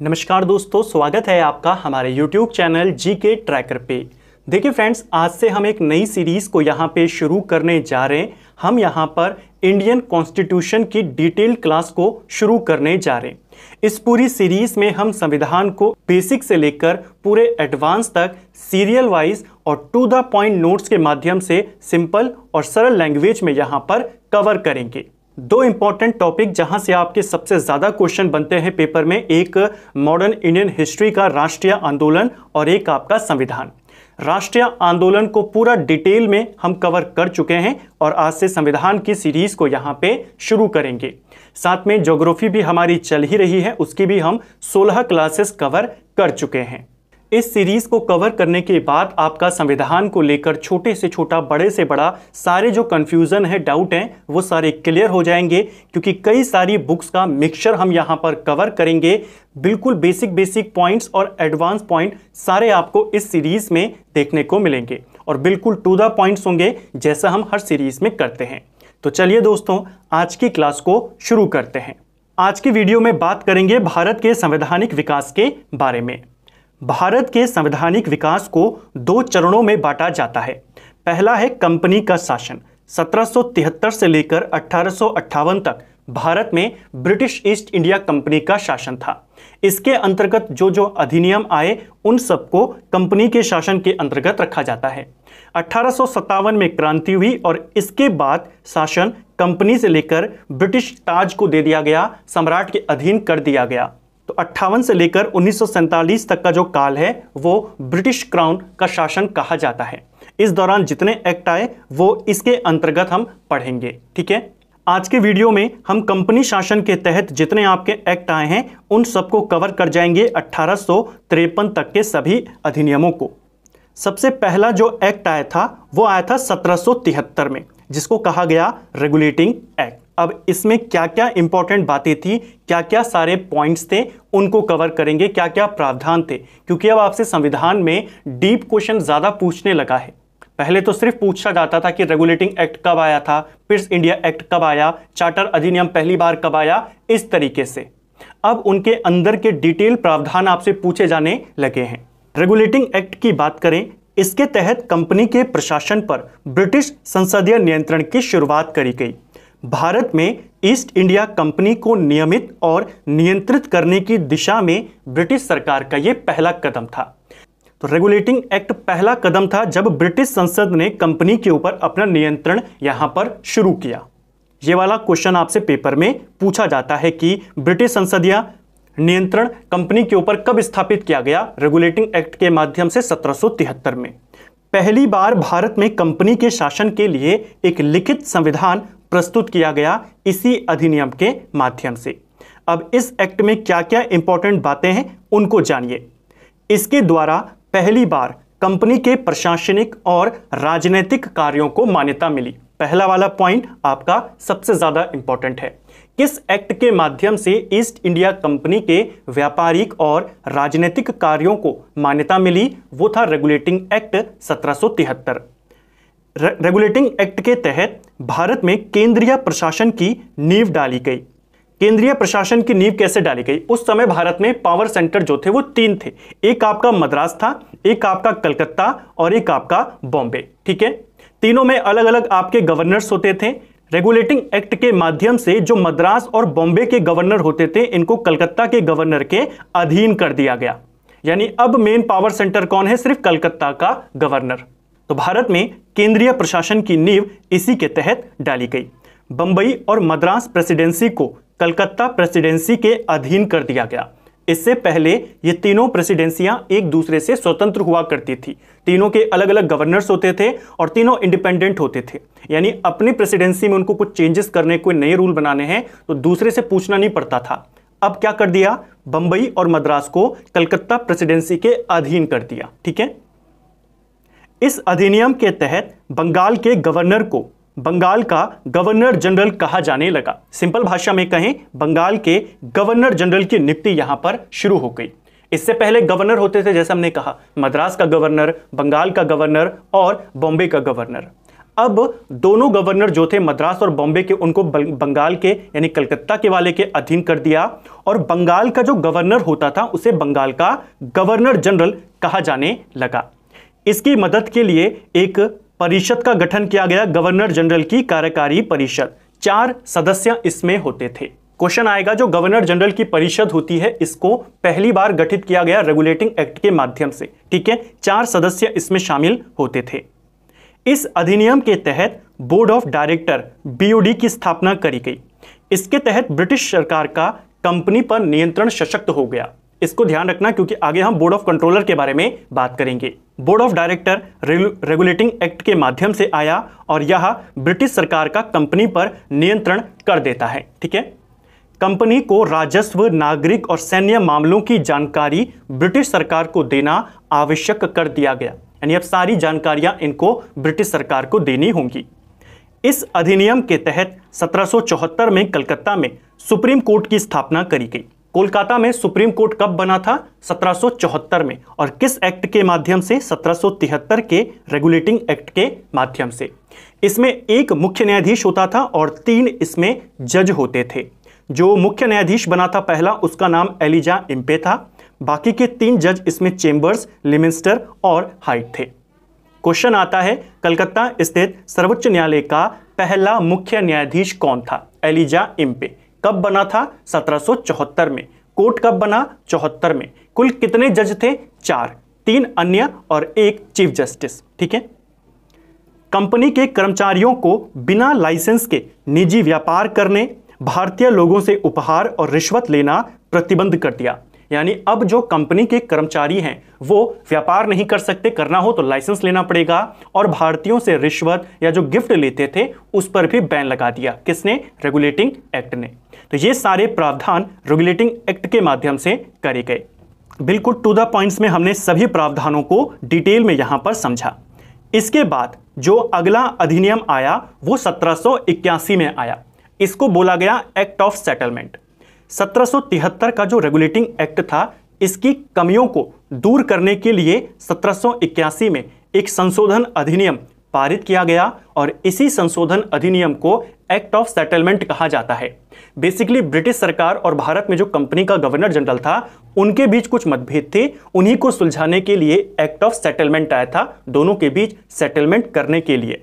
नमस्कार दोस्तों, स्वागत है आपका हमारे YouTube चैनल जीके ट्रैकर पे। देखिए फ्रेंड्स, आज से हम एक नई सीरीज़ को यहाँ पे शुरू करने जा रहे हैं। हम यहाँ पर इंडियन कॉन्स्टिट्यूशन की डिटेल क्लास को शुरू करने जा रहे हैं। इस पूरी सीरीज़ में हम संविधान को बेसिक से लेकर पूरे एडवांस तक सीरियल वाइज और टू द पॉइंट नोट्स के माध्यम से सिंपल और सरल लैंग्वेज में यहाँ पर कवर करेंगे। दो इंपॉर्टेंट टॉपिक जहां से आपके सबसे ज़्यादा क्वेश्चन बनते हैं पेपर में, एक मॉडर्न इंडियन हिस्ट्री का राष्ट्रीय आंदोलन और एक आपका संविधान। राष्ट्रीय आंदोलन को पूरा डिटेल में हम कवर कर चुके हैं और आज से संविधान की सीरीज़ को यहाँ पे शुरू करेंगे। साथ में ज्योग्राफी भी हमारी चल ही रही है, उसकी भी हम 16 क्लासेस कवर कर चुके हैं। इस सीरीज़ को कवर करने के बाद आपका संविधान को लेकर छोटे से छोटा, बड़े से बड़ा सारे जो कन्फ्यूज़न है, डाउट हैं, वो सारे क्लियर हो जाएंगे, क्योंकि कई सारी बुक्स का मिक्सचर हम यहाँ पर कवर करेंगे। बिल्कुल बेसिक पॉइंट्स और एडवांस पॉइंट सारे आपको इस सीरीज़ में देखने को मिलेंगे और बिल्कुल टू द पॉइंट्स होंगे, जैसा हम हर सीरीज़ में करते हैं। तो चलिए दोस्तों, आज की क्लास को शुरू करते हैं। आज की वीडियो में बात करेंगे भारत के संवैधानिक विकास के बारे में। भारत के संवैधानिक विकास को दो चरणों में बांटा जाता है। पहला है कंपनी का शासन। 1773 से लेकर 1858 तक भारत में ब्रिटिश ईस्ट इंडिया कंपनी का शासन था। इसके अंतर्गत जो अधिनियम आए उन सबको कंपनी के शासन के अंतर्गत रखा जाता है। 1857 में क्रांति हुई और इसके बाद शासन कंपनी से लेकर ब्रिटिश ताज को दे दिया गया, सम्राट के अधीन कर दिया गया। तो 58 से लेकर 1947 तक का जो काल है वो ब्रिटिश क्राउन का शासन कहा जाता है। इस दौरान जितने एक्ट आए वो इसके अंतर्गत हम पढ़ेंगे, ठीक है। आज के वीडियो में हम कंपनी शासन के तहत जितने आपके एक्ट आए हैं उन सबको कवर कर जाएंगे, 1853 तक के सभी अधिनियमों को। सबसे पहला जो एक्ट आया था वो आया था 1773 में, जिसको कहा गया रेगुलेटिंग एक्ट। अब इसमें क्या क्या इंपॉर्टेंट बातें थी, क्या क्या सारे पॉइंट्स थे, उनको कवर करेंगे, क्या क्या प्रावधान थे, क्योंकि अब आपसे संविधान में डीप क्वेश्चन ज़्यादा पूछने लगा है। पहले तो सिर्फ पूछा जाता था कि रेगुलेटिंग एक्ट कब आया था, फिर इंडिया एक्ट कब आया, चार्टर अधिनियम पहली बार कब आया, इस तरीके से। अब उनके अंदर के डिटेल प्रावधान आपसे पूछे जाने लगे हैं। रेगुलेटिंग एक्ट की बात करें, इसके तहत कंपनी के प्रशासन पर ब्रिटिश संसदीय नियंत्रण की शुरुआत करी गई। भारत में ईस्ट इंडिया कंपनी को नियमित और नियंत्रित करने की दिशा में ब्रिटिश सरकार का यह पहला कदम था। तो रेगुलेटिंग एक्ट पहला कदम था जब ब्रिटिश संसद ने कंपनी के ऊपर अपना नियंत्रण यहां पर शुरू किया। ये वाला क्वेश्चन आपसे पेपर में पूछा जाता है कि ब्रिटिश संसदीय नियंत्रण कंपनी के ऊपर कब स्थापित किया गया? रेगुलेटिंग एक्ट के माध्यम से 1773 में। पहली बार भारत में कंपनी के शासन के लिए एक लिखित संविधान प्रस्तुत किया गया इसी अधिनियम के माध्यम से। अब इस एक्ट में क्या क्या इंपॉर्टेंट बातें हैं उनको जानिए। इसके द्वारा पहली बार कंपनी के प्रशासनिक और राजनीतिक कार्यों को मान्यता मिली। पहला वाला पॉइंट आपका सबसे ज्यादा इंपॉर्टेंट है। किस एक्ट के माध्यम से ईस्ट इंडिया कंपनी के व्यापारिक और राजनीतिक कार्यों को मान्यता मिली? वो था रेगुलेटिंग एक्ट 1773। रेगुलेटिंग एक्ट के तहत भारत में केंद्रीय प्रशासन की नींव डाली गई। केंद्रीय प्रशासन की नींव कैसे डाली गई? उस समय भारत में पावर सेंटर जो थे वो 3 थे। एक आपका मद्रास था, एक आपका कलकत्ता और एक आपका बॉम्बे, ठीक है। तीनों में अलग अलग आपके गवर्नर्स होते थे। रेगुलेटिंग एक्ट के माध्यम से जो मद्रास और बॉम्बे के गवर्नर होते थे, इनको कलकत्ता के गवर्नर के अधीन कर दिया गया। यानी अब मेन पावर सेंटर कौन है? सिर्फ कलकत्ता का गवर्नर। तो भारत में केंद्रीय प्रशासन की नींव इसी के तहत डाली गई। बंबई और मद्रास प्रेसिडेंसी को कलकत्ता प्रेसिडेंसी के अधीन कर दिया गया। इससे पहले ये तीनों प्रेसिडेंसियां एक दूसरे से स्वतंत्र हुआ करती थी। तीनों के अलग अलग गवर्नर्स होते थे और तीनों इंडिपेंडेंट होते थे। यानी अपनी प्रेसिडेंसी में उनको कुछ चेंजेस करने, कोई नए रूल बनाने हैं तो दूसरे से पूछना नहीं पड़ता था। अब क्या कर दिया? बंबई और मद्रास को कलकत्ता प्रेसिडेंसी के अधीन कर दिया, ठीक है। इस अधिनियम के तहत बंगाल के गवर्नर को बंगाल का गवर्नर जनरल कहा जाने लगा। सिंपल भाषा में कहें, बंगाल के गवर्नर जनरल की नियुक्ति यहां पर शुरू हो गई। इससे पहले गवर्नर होते थे, जैसे हमने कहा, मद्रास का गवर्नर, बंगाल का गवर्नर और बॉम्बे का गवर्नर। अब दोनों गवर्नर जो थे मद्रास और बॉम्बे के, उनको बंगाल के यानी कलकत्ता के वाले के अधीन कर दिया और बंगाल का जो गवर्नर होता था उसे बंगाल का गवर्नर जनरल कहा जाने लगा। इसकी मदद के लिए एक परिषद का गठन किया गया, गवर्नर जनरल की कार्यकारी परिषद। 4 सदस्य इसमें होते थे। क्वेश्चन आएगा, जो गवर्नर जनरल की परिषद होती है इसको पहली बार गठित किया गया रेगुलेटिंग एक्ट के माध्यम से, ठीक है। 4 सदस्य इसमें शामिल होते थे। इस अधिनियम के तहत बोर्ड ऑफ डायरेक्टर BOD की स्थापना करी गई। इसके तहत ब्रिटिश सरकार का कंपनी पर नियंत्रण सशक्त हो गया। इसको ध्यान रखना क्योंकि आगे हम बोर्ड ऑफ कंट्रोलर के बारे में बात करेंगे। Board of director regulating act के माध्यम से आया और यह ब्रिटिश सरकार का कंपनी पर नियंत्रण कर देता है, ठीक है। कंपनी को राजस्व, नागरिक और सैन्य मामलों की जानकारी ब्रिटिश सरकार को देना आवश्यक कर दिया गया, यानी अब सारी जानकारियां इनको ब्रिटिश सरकार को देनी होंगी। इस अधिनियम के तहत 1774 में कलकत्ता में सुप्रीम कोर्ट की स्थापना करी गई। कोलकाता में सुप्रीम कोर्ट कब बना था? 1774 में। और किस एक्ट के माध्यम से? 1773 के रेगुलेटिंग एक्ट के माध्यम से। इसमें एक मुख्य न्यायाधीश होता था और 3 इसमें जज होते थे। जो मुख्य न्यायाधीश बना था पहला, उसका नाम एलिजा इम्पे था। बाकी के 3 जज इसमें चेम्बर्स, लिमिंस्टर और हाइट थे। क्वेश्चन आता है, कलकत्ता स्थित सर्वोच्च न्यायालय का पहला मुख्य न्यायाधीश कौन था? Elijah Impey. कब बना था? 1774 में। कोर्ट कब बना? 74 में। कुल कितने जज थे? 4, 3 अन्य और 1 चीफ जस्टिस, ठीक है। कंपनी के कर्मचारियों को बिना लाइसेंस के निजी व्यापार करने, भारतीय लोगों से उपहार और रिश्वत लेना प्रतिबंध कर दिया। यानी अब जो कंपनी के कर्मचारी हैं वो व्यापार नहीं कर सकते, करना हो तो लाइसेंस लेना पड़ेगा, और भारतीयों से रिश्वत या जो गिफ्ट लेते थे उस पर भी बैन लगा दिया। किसने? रेगुलेटिंग एक्ट ने। तो ये सारे प्रावधान रेगुलेटिंग एक्ट के माध्यम से करे गए। बिल्कुल टू द पॉइंट्स में हमने सभी प्रावधानों को डिटेल में यहां पर समझा। इसके बाद जो अगला अधिनियम आया वो 1781 में आया। इसको बोला गया एक्ट ऑफ सेटलमेंट। 1773 का जो रेगुलेटिंग एक्ट था, इसकी कमियों को दूर करने के लिए 1781 में एक संशोधन अधिनियम पारित किया गया और इसी संशोधन अधिनियम को एक्ट ऑफ सेटलमेंट कहा जाता है। बेसिकली ब्रिटिश सरकार और भारत में जो कंपनी का गवर्नर जनरल था उनके बीच कुछ मतभेद थे, उन्हीं को सुलझाने के लिए एक्ट ऑफ सेटलमेंट आया था, दोनों के बीच सेटलमेंट करने के लिए।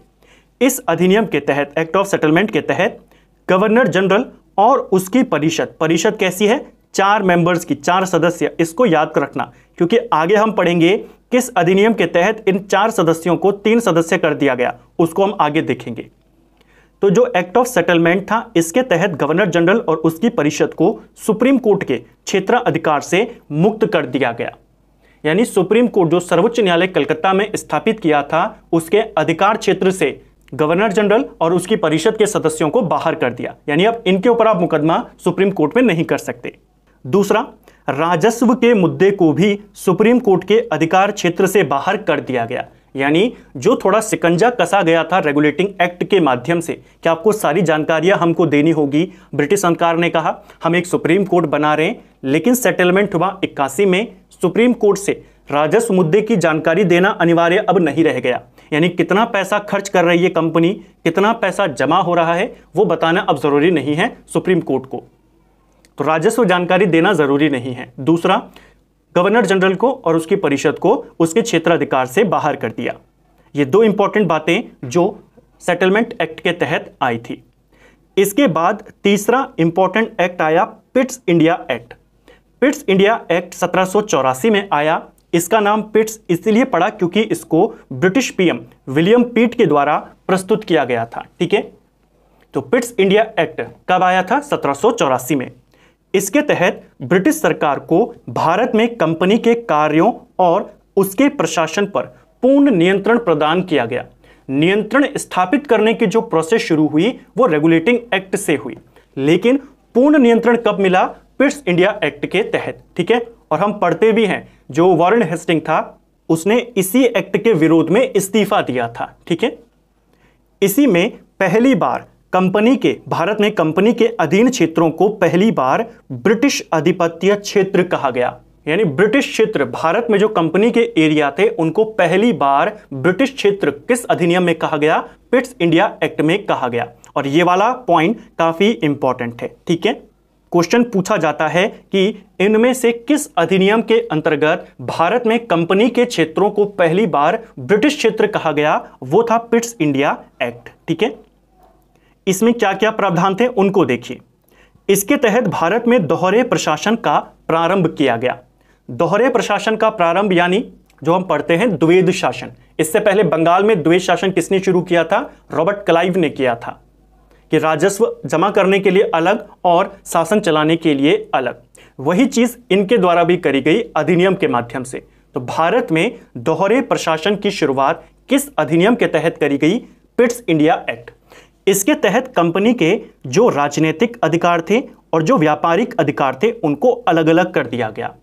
इस अधिनियम के तहत, एक्ट ऑफ सेटलमेंट के तहत, गवर्नर जनरल और उसकी परिषद कैसी है? 4 मेंबर्स की, 4 सदस्य। इसको याद रखना क्योंकि आगे हम पढ़ेंगे किस अधिनियम के तहत इन 4 सदस्यों को 3 सदस्य कर दिया गया, उसको हम आगे देखेंगे। तो जो एक्ट ऑफ सेटलमेंट था, इसके तहत गवर्नर जनरल और उसकी परिषद को सुप्रीम कोर्ट के क्षेत्राधिकार से मुक्त कर दिया गया। यानी सुप्रीम कोर्ट जो सर्वोच्च न्यायालय कलकत्ता में स्थापित किया था, उसके अधिकार क्षेत्र से गवर्नर जनरल और उसकी परिषद के सदस्यों को बाहर कर दिया। यानी अब इनके ऊपर आप मुकदमा सुप्रीम कोर्ट में नहीं कर सकते। दूसरा, राजस्व के मुद्दे को भी सुप्रीम कोर्ट के अधिकार क्षेत्र से बाहर कर दिया गया। यानी जो थोड़ा शिकंजा कसा गया था रेगुलेटिंग एक्ट के माध्यम से कि आपको सारी जानकारियां हमको देनी होगी, ब्रिटिश सरकार ने कहा हम एक सुप्रीम कोर्ट बना रहे हैं, लेकिन सेटलमेंट हुआ 81 में। सुप्रीम कोर्ट से राजस्व मुद्दे की जानकारी देना अनिवार्य अब नहीं रह गया। यानी कितना पैसा खर्च कर रही है कंपनी, कितना पैसा जमा हो रहा है, वो बताना अब जरूरी नहीं है सुप्रीम कोर्ट को। तो राजस्व जानकारी देना जरूरी नहीं है। दूसरा, गवर्नर जनरल को और उसकी परिषद को उसके क्षेत्राधिकार से बाहर कर दिया। ये 2 इंपॉर्टेंट बातें जो सेटलमेंट एक्ट के तहत आई थी। इसके बाद तीसरा इंपॉर्टेंट एक्ट आया, पिट्स इंडिया एक्ट। पिट्स इंडिया एक्ट 1784 में आया। इसका नाम पिट्स इसलिए पड़ा क्योंकि इसको ब्रिटिश पीएम विलियम पिट के द्वारा प्रस्तुत किया गया था, ठीक है। तो पिट्स इंडिया एक्ट कब आया था? 1784 में। इसके तहत ब्रिटिश सरकार को भारत में कंपनी के कार्यों और उसके प्रशासन पर पूर्ण नियंत्रण प्रदान किया गया। नियंत्रण स्थापित करने की जो प्रोसेस शुरू हुई वो रेगुलेटिंग एक्ट से हुई, लेकिन पूर्ण नियंत्रण कब मिला? पिट्स इंडिया एक्ट के तहत, ठीक है। और हम पढ़ते भी हैं जो वॉरेन हेस्टिंग था उसने इसी एक्ट के विरोध में इस्तीफा दिया था, ठीक है। इसी में पहली बार कंपनी के, भारत में कंपनी के अधीन क्षेत्रों को पहली बार ब्रिटिश आधिपत्य क्षेत्र कहा गया। यानी ब्रिटिश क्षेत्र, भारत में जो कंपनी के एरिया थे उनको पहली बार ब्रिटिश क्षेत्र किस अधिनियम में कहा गया? पिट्स इंडिया एक्ट में कहा गया। और ये वाला पॉइंट काफी इंपॉर्टेंट है, ठीक है। क्वेश्चन पूछा जाता है कि इनमें से किस अधिनियम के अंतर्गत भारत में कंपनी के क्षेत्रों को पहली बार ब्रिटिश क्षेत्र कहा गया? वो था पिट्स इंडिया एक्ट, ठीक है। इसमें क्या क्या प्रावधान थे उनको देखिए। इसके तहत भारत में दोहरे प्रशासन का प्रारंभ किया गया। दोहरे प्रशासन का प्रारंभ यानी जो हम पढ़ते हैं द्वैध शासन। इससे पहले बंगाल में द्वैध शासन किसने शुरू किया था? रॉबर्ट क्लाइव ने किया था, कि राजस्व जमा करने के लिए अलग और शासन चलाने के लिए अलग। वही चीज इनके द्वारा भी करी गई अधिनियम के माध्यम से। तो भारत में दोहरे प्रशासन की शुरुआत किस अधिनियम के तहत करी गई? पिट्स इंडिया एक्ट। इसके तहत कंपनी के जो राजनीतिक अधिकार थे और जो व्यापारिक अधिकार थे उनको अलग अलग कर दिया गया।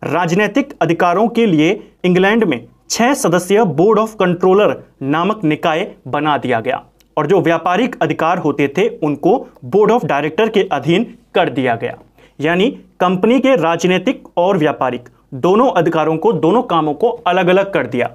राजनीतिक अधिकारों के लिए इंग्लैंड में 6 सदस्यीय बोर्ड ऑफ कंट्रोलर नामक निकाय बना दिया गया और जो व्यापारिक अधिकार होते थे उनको बोर्ड ऑफ डायरेक्टर के अधीन कर दिया गया। यानी कंपनी के राजनीतिक और व्यापारिक दोनों अधिकारों को, दोनों कामों को अलग अलग कर दिया।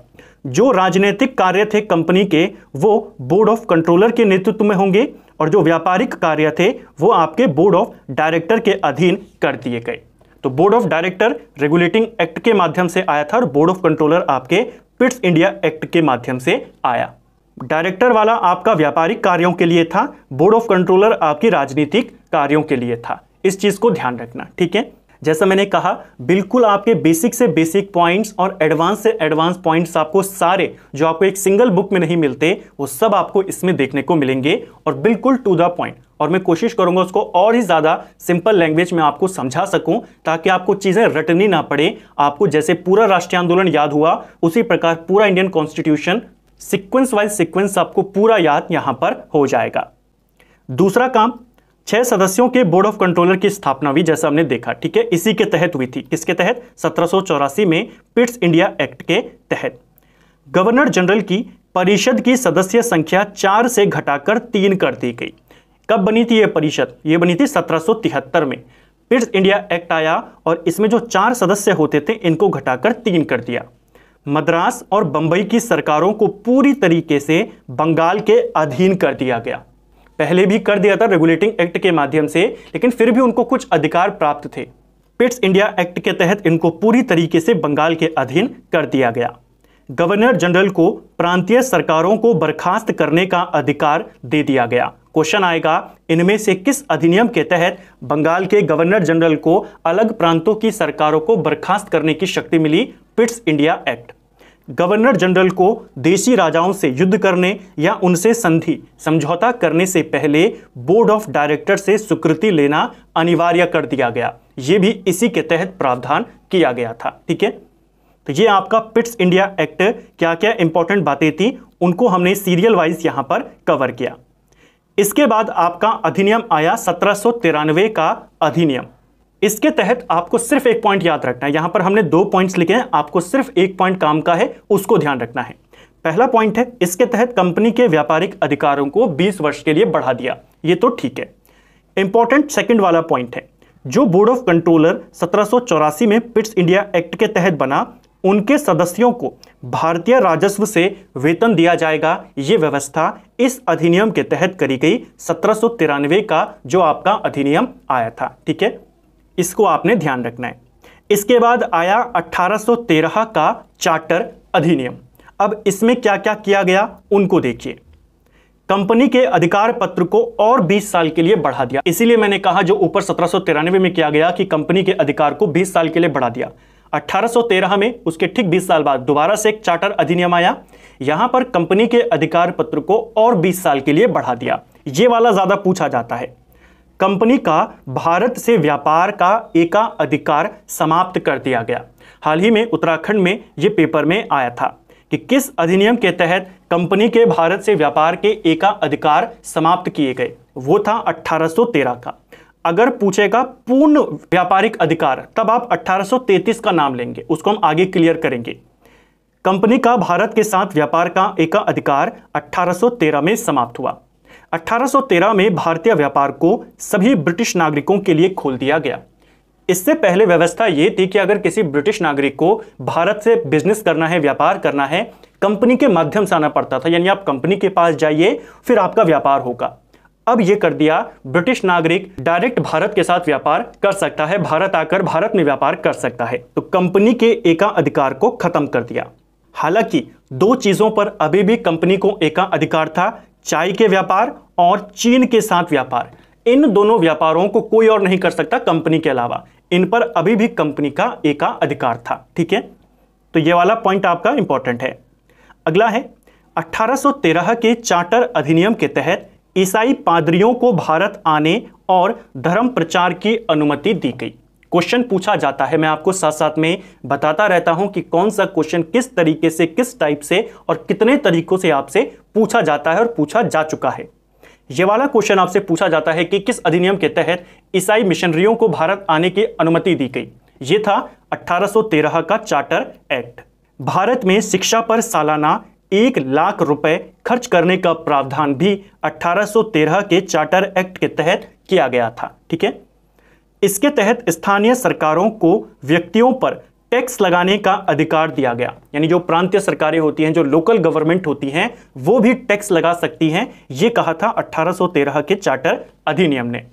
जो राजनीतिक कार्य थे कंपनी के वो बोर्ड ऑफ कंट्रोलर के नेतृत्व में होंगे और जो व्यापारिक कार्य थे वो आपके बोर्ड ऑफ डायरेक्टर के अधीन कर दिए गए। तो board of director regulating act के माध्यम से आया था और बोर्ड ऑफ कंट्रोलर आपके पिट्स इंडिया एक्ट के माध्यम से आया। डायरेक्टर वाला आपका व्यापारिक कार्यों के लिए था, बोर्ड ऑफ कंट्रोलर आपकी राजनीतिक कार्यों के लिए था। इस चीज को ध्यान रखना, ठीक है। जैसा मैंने कहा, बिल्कुल आपके बेसिक से बेसिक पॉइंट्स और एडवांस से एडवांस पॉइंट्स आपको सारे जो आपको एक सिंगल बुक में नहीं मिलते वो सब आपको इसमें देखने को मिलेंगे और बिल्कुल टू द पॉइंट। और मैं कोशिश करूंगा उसको और ही ज्यादा सिंपल लैंग्वेज में आपको समझा सकूं ताकि आपको चीजें रटनी ना पड़े। आपको जैसे पूरा राष्ट्रीय आंदोलन याद हुआ उसी प्रकार पूरा Indian constitution sequence wise sequence आपको पूरा याद यहां पर हो जाएगा। दूसरा काम, 6 सदस्यों के बोर्ड ऑफ कंट्रोलर की स्थापना भी जैसा हमने देखा, ठीक है, इसी के तहत हुई थी। किसके तहत? 1784 में पिट्स इंडिया एक्ट के तहत। गवर्नर जनरल की परिषद की सदस्य संख्या 4 से घटाकर 3 कर दी गई। कब बनी थी यह परिषद? यह बनी थी 1773 में। पिट्स इंडिया एक्ट आया और इसमें जो 4 सदस्य होते थे इनको घटाकर 3 कर दिया। मद्रास और बंबई की सरकारों को पूरी तरीके से बंगाल के अधीन कर दिया गया। पहले भी कर दिया था रेगुलेटिंग एक्ट के माध्यम से, लेकिन फिर भी उनको कुछ अधिकार प्राप्त थे। पिट्स इंडिया एक्ट के तहत इनको पूरी तरीके से बंगाल के अधीन कर दिया गया। गवर्नर जनरल को प्रांतीय सरकारों को बर्खास्त करने का अधिकार दे दिया गया। क्वेश्चन आएगा, इनमें से किस अधिनियम के तहत बंगाल के गवर्नर जनरल को अलग प्रांतों की सरकारों को बर्खास्त करने की शक्ति मिली? Pitt's India Act. Governor general को देशी राजाओं से युद्ध करने या उनसे संधि समझौता करने से पहले बोर्ड ऑफ डायरेक्टर से स्वीकृति लेना अनिवार्य कर दिया गया। यह भी इसी के तहत प्रावधान किया गया था, ठीक है। तो ये आपका पिट्स इंडिया एक्ट क्या क्या इंपॉर्टेंट बातें थी उनको हमने सीरियल वाइज यहां पर कवर किया। इसके बाद आपका अधिनियम आया 1793 का अधिनियम। इसके तहत आपको सिर्फ एक पॉइंट याद रखना है। यहां पर हमने 2 पॉइंट्स लिखे हैं, आपको सिर्फ एक पॉइंट काम का है, उसको ध्यान रखना है। पहला पॉइंट है, इसके तहत कंपनी के व्यापारिक अधिकारों को 20 वर्ष के लिए बढ़ा दिया। ये तो ठीक है। इंपॉर्टेंट सेकंड वाला पॉइंट है, जो बोर्ड ऑफ कंट्रोलर 1784 में पिट्स इंडिया एक्ट के तहत बना, उनके सदस्यों को भारतीय राजस्व से वेतन दिया जाएगा। यह व्यवस्था इस अधिनियम के तहत करी गई, 1793 का जो आपका अधिनियम आया था, ठीक है। इसको आपने ध्यान रखना है। इसके बाद आया 1813 का चार्टर अधिनियम। अब इसमें क्या क्या किया गया उनको देखिए। कंपनी के अधिकार पत्र को और 20 साल के लिए बढ़ा दिया। इसीलिए मैंने कहा जो ऊपर 1793 में किया गया कि कंपनी के अधिकार को 20 साल के लिए बढ़ा दिया। 1813 में उसके ठीक 20 साल बाद दोबारा से एक चार्टर अधिनियम आया। यहां पर कंपनी के अधिकार पत्र को और 20 साल के लिए बढ़ा दिया। ये वाला ज्यादा पूछा जाता है। कंपनी का भारत से व्यापार का एकाधिकार समाप्त कर दिया गया। हाल ही में उत्तराखंड में यह पेपर में आया था कि किस अधिनियम के तहत कंपनी के भारत से व्यापार के एकाधिकार समाप्त किए गए। वो था 1813 का। अगर पूछेगा पूर्ण व्यापारिक अधिकार तब आप 1833 का नाम लेंगे, उसको हम आगे क्लियर करेंगे। कंपनी का भारत के साथ व्यापार का एकाधिकार 1813 में समाप्त हुआ। 1813 में भारतीय व्यापार को सभी ब्रिटिश नागरिकों के लिए खोल दिया गया। इससे पहले व्यवस्था ये थी कि अगर किसी ब्रिटिश नागरिक को भारत से बिजनेस करना है, व्यापार करना है, कंपनी के माध्यम से आना पड़ता था, यानी आप कंपनी के पास जाइए फिर आपका व्यापार होगा। अब यह कर दिया, ब्रिटिश नागरिक डायरेक्ट भारत के साथ व्यापार कर सकता है, भारत आकर भारत में व्यापार कर सकता है। तो कंपनी के एकाधिकार को खत्म कर दिया। हालांकि दो चीजों पर अभी भी कंपनी को एकाधिकार था, चाय के व्यापार और चीन के साथ व्यापार। इन दोनों व्यापारों को कोई और नहीं कर सकता कंपनी के अलावा, इन पर अभी भी कंपनी का एकाधिकार था। ठीक है, तो यह वाला पॉइंट आपका इंपॉर्टेंट है। अगला है 1813 के चार्टर अधिनियम के तहत ईसाई पादरियों को भारत आने और धर्म प्रचार की अनुमति दी गई। क्वेश्चन पूछा जाता है, मैं आपको साथ साथ में बताता रहता हूं कि कौन सा क्वेश्चन किस तरीके से, किस टाइप से और कितने तरीकों से आपसे पूछा जाता है और पूछा जा चुका है। यह वाला क्वेश्चन आपसे पूछा जाता है कि किस अधिनियम के तहत ईसाई मिशनरियों को भारत आने की अनुमति दी गई। यह था 1813 का चार्टर एक्ट। भारत में शिक्षा पर सालाना 1 लाख रुपए खर्च करने का प्रावधान भी 1813 के चार्टर एक्ट के तहत किया गया था। ठीक है, इसके तहत स्थानीय सरकारों को व्यक्तियों पर टैक्स लगाने का अधिकार दिया गया, यानी जो प्रांतीय सरकारें होती हैं, जो लोकल गवर्नमेंट होती हैं, वो भी टैक्स लगा सकती हैं। यह कहा था 1813 के चार्टर अधिनियम ने।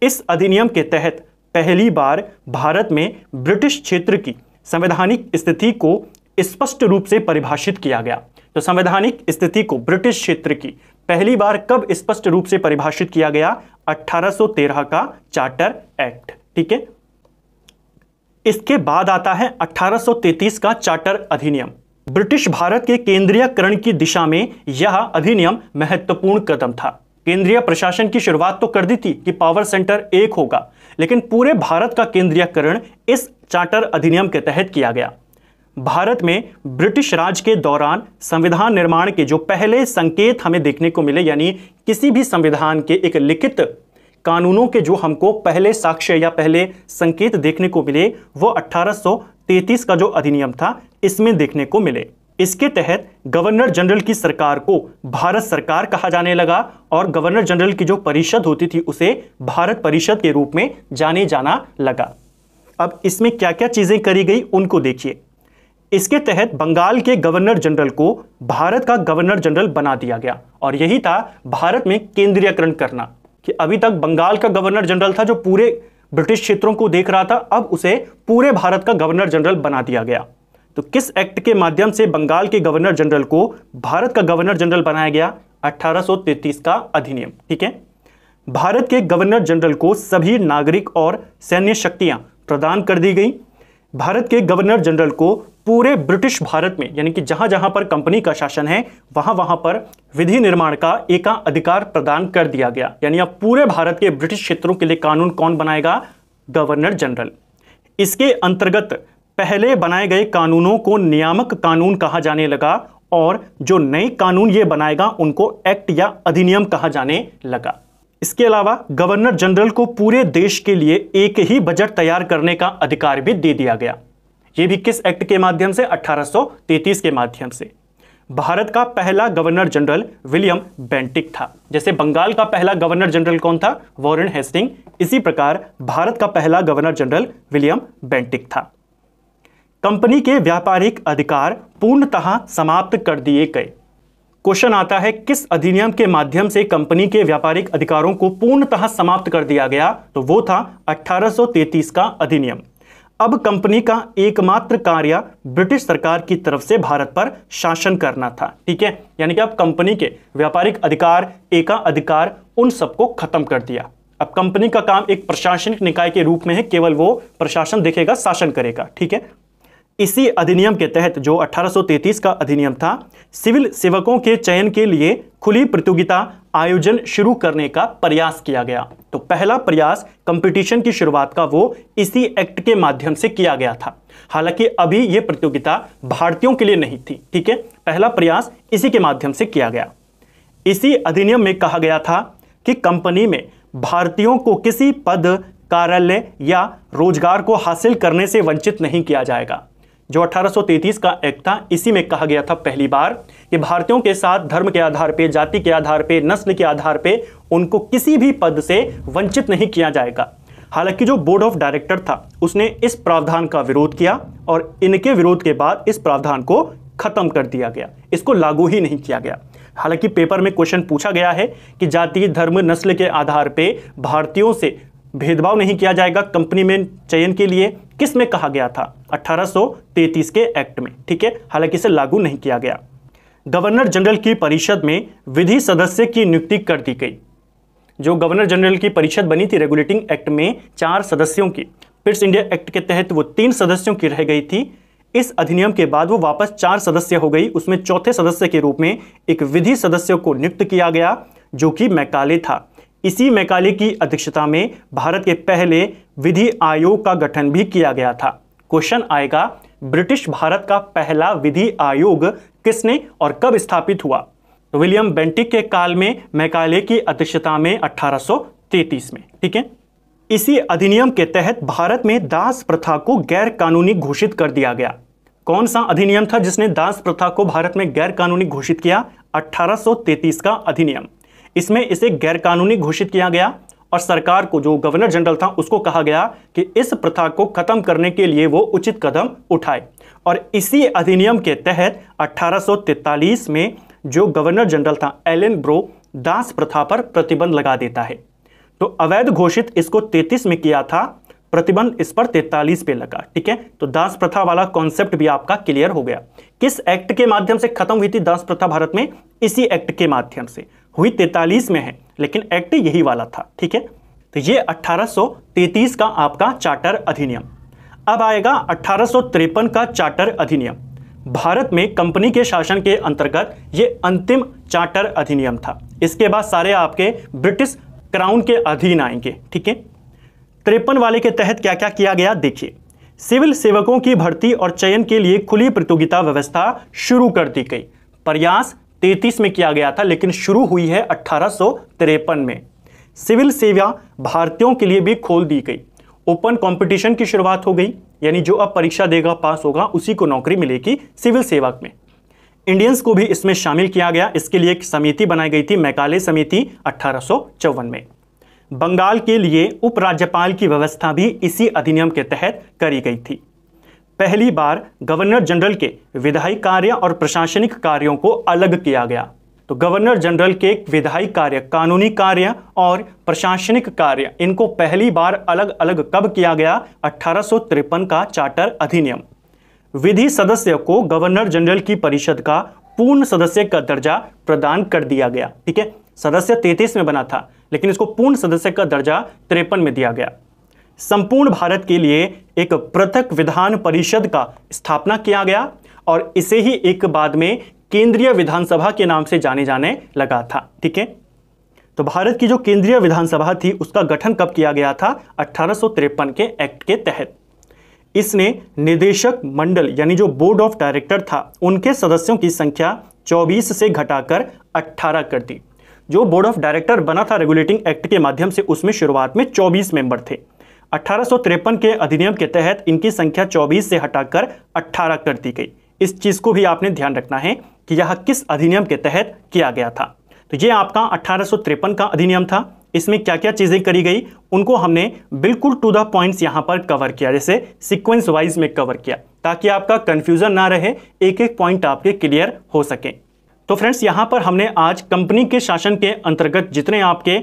इस अधिनियम के तहत पहली बार भारत में ब्रिटिश क्षेत्र की संवैधानिक स्थिति को स्पष्ट रूप से परिभाषित किया गया। तो संवैधानिक स्थिति को ब्रिटिश क्षेत्र की पहली बार कब स्पष्ट रूप से परिभाषित किया गया? 1813 का चार्टर एक्ट। ठीक है, इसके बाद आता है 1833 का चार्टर अधिनियम। ब्रिटिश भारत के केंद्रीयकरण की दिशा में यह अधिनियम महत्वपूर्ण कदम था। केंद्रीय प्रशासन की शुरुआत तो कर दी थी कि पावर सेंटर एक होगा, लेकिन पूरे भारत का केंद्रीयकरण इस चार्टर अधिनियम के तहत किया गया। भारत में ब्रिटिश राज के दौरान संविधान निर्माण के जो पहले संकेत हमें देखने को मिले, यानी किसी भी संविधान के एक लिखित कानूनों के जो हमको पहले साक्ष्य या पहले संकेत देखने को मिले, वो 1833 का जो अधिनियम था इसमें देखने को मिले। इसके तहत गवर्नर जनरल की सरकार को भारत सरकार कहा जाने लगा और गवर्नर जनरल की जो परिषद होती थी उसे भारत परिषद के रूप में जाने जाना लगा। अब इसमें क्या क्या चीजें करी गई उनको देखिए। इसके तहत बंगाल के गवर्नर जनरल को भारत का गवर्नर जनरल बना दिया गया, और यही था भारत में केंद्रीयकरण करना, कि अभी तक बंगाल का गवर्नर जनरल था जो पूरे ब्रिटिश क्षेत्रों को देख रहा था, अब उसे पूरे भारत का गवर्नर जनरल बना दिया गया। तो किस एक्ट के माध्यम से बंगाल के गवर्नर जनरल को भारत का गवर्नर जनरल बनाया गया? 1833 का अधिनियम। ठीक है, भारत के गवर्नर जनरल को सभी नागरिक और सैन्य शक्तियां प्रदान कर दी गई। भारत के गवर्नर जनरल को पूरे ब्रिटिश भारत में, यानी कि जहां जहां पर कंपनी का शासन है वहां वहां पर विधि निर्माण का एकाधिकार प्रदान कर दिया गया। यानी अब पूरे भारत के ब्रिटिश क्षेत्रों के लिए कानून कौन बनाएगा? Governor general. इसके अंतर्गत पहले बनाए गए कानूनों को नियामक कानून कहा जाने लगा, और जो नए कानून ये बनाएगा उनको एक्ट या अधिनियम कहा जाने लगा। इसके अलावा गवर्नर जनरल को पूरे देश के लिए एक ही बजट तैयार करने का अधिकार भी दे दिया गया। यह भी किस एक्ट के माध्यम से? 1833 के माध्यम से। भारत का पहला गवर्नर जनरल विलियम बेंटिक था। जैसे बंगाल का पहला गवर्नर जनरल कौन था? Warren Hasting. इसी प्रकार भारत का पहला गवर्नर जनरल विलियम बेंटिक था। कंपनी के व्यापारिक अधिकार पूर्णतः समाप्त कर दिए गए। क्वेश्चन आता है किस अधिनियम के माध्यम से कंपनी के व्यापारिक अधिकारों को पूर्णतः समाप्त कर दिया गया? तो वो था 1833 का अधिनियम। अब कंपनी का एकमात्र कार्य ब्रिटिश सरकार की तरफ से भारत पर शासन करना था। ठीक है, यानी कि अब कंपनी के व्यापारिक अधिकार, एकाधिकार, उन सबको खत्म कर दिया। अब कंपनी का काम एक प्रशासनिक निकाय के रूप में है, केवल वो प्रशासन देखेगा, शासन करेगा। ठीक है, इसी अधिनियम के तहत जो 1833 का अधिनियम था, सिविल सेवकों के चयन के लिए खुली प्रतियोगिता आयोजन शुरू करने का प्रयास किया गया। तो पहला प्रयास कंपटीशन की शुरुआत का वो इसी एक्ट के माध्यम से किया गया था। हालांकि अभी यह प्रतियोगिता भारतीयों के लिए नहीं थी। ठीक है, पहला प्रयास इसी के माध्यम से किया गया। इसी अधिनियम में कहा गया था कि कंपनी में भारतीयों को किसी पद, कार्यालय या रोजगार को हासिल करने से वंचित नहीं किया जाएगा। जो 1833 का एक्ट था, इसी में कहा गया था पहली बार कि भारतीयों के साथ धर्म के आधार पे, जाति के आधार पे, नस्ल के आधार पे उनको किसी भी पद से वंचित नहीं किया जाएगा। हालांकि जो बोर्ड ऑफ डायरेक्टर था उसने इस प्रावधान का विरोध किया और इनके विरोध के बाद इस प्रावधान को खत्म कर दिया गया, इसको लागू ही नहीं किया गया। हालांकि पेपर में क्वेश्चन पूछा गया है कि जाति, धर्म, नस्ल के आधार पे भारतीयों से भेदभाव नहीं किया जाएगा कंपनी में चयन के लिए, किस में कहा गया था? 1833 के एक्ट में, ठीक है। हालांकि इसे लागू नहीं किया गया। गवर्नर जनरल की परिषद में विधि सदस्य की नियुक्ति कर दी गई। जो गवर्नर जनरल की परिषद बनी थी रेगुलेटिंग एक्ट में 4 सदस्यों की, पिट्स इंडिया एक्ट के तहत वो 3 सदस्यों की रह गई थी। इस अधिनियम के बाद वो वापस 4 सदस्य हो गई। उसमें चौथे सदस्य के रूप में एक विधि सदस्य को नियुक्त किया गया जो कि मैकाले था। इसी मैकाले की अध्यक्षता में भारत के पहले विधि आयोग का गठन भी किया गया था। क्वेश्चन आएगा, ब्रिटिश भारत का पहला विधि आयोग किसने और कब स्थापित हुआ? तो विलियम बेंटिक के काल में, मैकाले की अध्यक्षता में 1833 में, ठीक है। इसी अधिनियम के तहत भारत में दास प्रथा को गैर कानूनी घोषित कर दिया गया। कौन सा अधिनियम था जिसने दास प्रथा को भारत में गैर कानूनी घोषित किया? 1833 का अधिनियम। इसमें इसे गैर कानूनी घोषित किया गया और सरकार को, जो गवर्नर जनरल था, उसको कहा गया कि इस प्रथा को खत्म करने के लिए वो उचित कदम उठाए। और इसी अधिनियम के तहत 1843 में जो गवर्नर जनरल था एलन ब्रो, दास प्रथा पर प्रतिबंध लगा देता है। तो अवैध घोषित इसको 33 में किया था, प्रतिबंध इस पर 43 पे लगा, ठीक है। तो दास प्रथा वाला कॉन्सेप्ट भी आपका क्लियर हो गया। किस एक्ट के माध्यम से खत्म हुई थी दास प्रथा भारत में? इसी एक्ट के माध्यम से हुई, 43 में है, लेकिन एक्ट यही वाला था, ठीक है। तो ये 1833 का आपका चार्टर अधिनियम। अब आएगा 1853 का चार्टर अधिनियम। भारत में कंपनी के शासन के अंतर्गत ये अंतिम चार्टर अधिनियम था। इसके बाद सारे आपके ब्रिटिश क्राउन के अधीन आएंगे, ठीक है। 53 वाले के तहत क्या क्या किया गया देखिए। सिविल सेवकों की भर्ती और चयन के लिए खुली प्रतियोगिता व्यवस्था शुरू कर दी गई। प्रयास 33 में किया गया था, लेकिन शुरू हुई है 1853 में। सिविल सेवा भारतीयों के लिए भी खोल दी गई। ओपन कंपटीशन की शुरुआत हो गई, यानी जो अब परीक्षा देगा, पास होगा, उसी को नौकरी मिलेगी सिविल सेवा में। इंडियंस को भी इसमें शामिल किया गया। इसके लिए एक समिति बनाई गई थी, मैकाले समिति, 1854 में। बंगाल के लिए उपराज्यपाल की व्यवस्था भी इसी अधिनियम के तहत करी गई थी। पहली बार गवर्नर जनरल के विधायी कार्य और प्रशासनिक कार्यों को अलग किया गया। तो गवर्नर जनरल के विधायी कार्य, कानूनी कार्य और प्रशासनिक कार्य, इनको पहली बार अलग अलग कब किया गया? 1853 का चार्टर अधिनियम। विधि सदस्य को गवर्नर जनरल की परिषद का पूर्ण सदस्य का दर्जा प्रदान कर दिया गया, ठीक है। सदस्य 33 में बना था, लेकिन इसको पूर्ण सदस्य का दर्जा 53 में दिया गया। संपूर्ण भारत के लिए एक पृथक विधान परिषद का स्थापना किया गया और इसे ही एक बाद में केंद्रीय विधानसभा के नाम से जाने जाने लगा था, ठीक है। तो भारत की जो केंद्रीय विधानसभा थी उसका गठन कब किया गया था? 1853 के एक्ट के तहत। इसने निदेशक मंडल, यानी जो बोर्ड ऑफ डायरेक्टर था, उनके सदस्यों की संख्या 24 से घटाकर 18 कर दी। जो बोर्ड ऑफ डायरेक्टर बना था रेगुलेटिंग एक्ट के माध्यम से, उसमें शुरुआत में 24 मेंबर थे। 1853 के अधिनियम के तहत इनकी संख्या 24 से हटाकर 18 कर दी गई। इस चीज को भी आपने ध्यान रखना है कि यह किस अधिनियम के तहत किया गया था। तो ये आपका 1853 का अधिनियम था। इसमें क्या क्या चीजें करी गई उनको हमने बिल्कुल टू द पॉइंट्स यहां पर कवर किया, जैसे सीक्वेंस वाइज में कवर किया, ताकि आपका कंफ्यूजन ना रहे, एक एक पॉइंट आपके क्लियर हो सके। तो फ्रेंड्स, यहां पर हमने आज कंपनी के शासन के अंतर्गत जितने आपके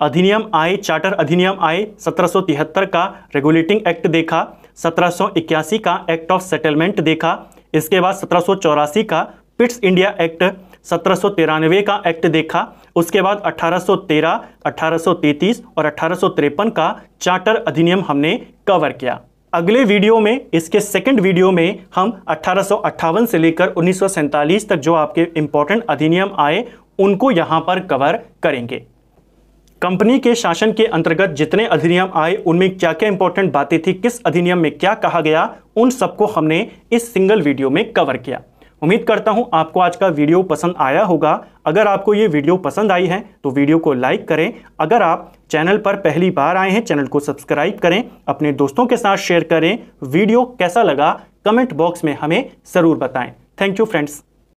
अधिनियम आए, चार्टर अधिनियम आए, 1773 का रेगुलेटिंग एक्ट देखा, 1781 का एक्ट ऑफ सेटलमेंट देखा, इसके बाद 1784 का पिट्स इंडिया एक्ट, 1793 का एक्ट देखा, उसके बाद 1813, 1833 और 1853 का चार्टर अधिनियम हमने कवर किया। अगले वीडियो में, इसके सेकंड वीडियो में, हम 1858 से लेकर 1947 तक जो आपके इंपॉर्टेंट अधिनियम आए उनको यहां पर कवर करेंगे। कंपनी के शासन के अंतर्गत जितने अधिनियम आए उनमें क्या क्या इंपॉर्टेंट बातें थी, किस अधिनियम में क्या कहा गया, उन सबको हमने इस सिंगल वीडियो में कवर किया। उम्मीद करता हूं आपको आज का वीडियो पसंद आया होगा। अगर आपको ये वीडियो पसंद आई है तो वीडियो को लाइक करें। अगर आप चैनल पर पहली बार आए हैं, चैनल को सब्सक्राइब करें, अपने दोस्तों के साथ शेयर करें। वीडियो कैसा लगा कमेंट बॉक्स में हमें ज़रूर बताएं। Thank you friends.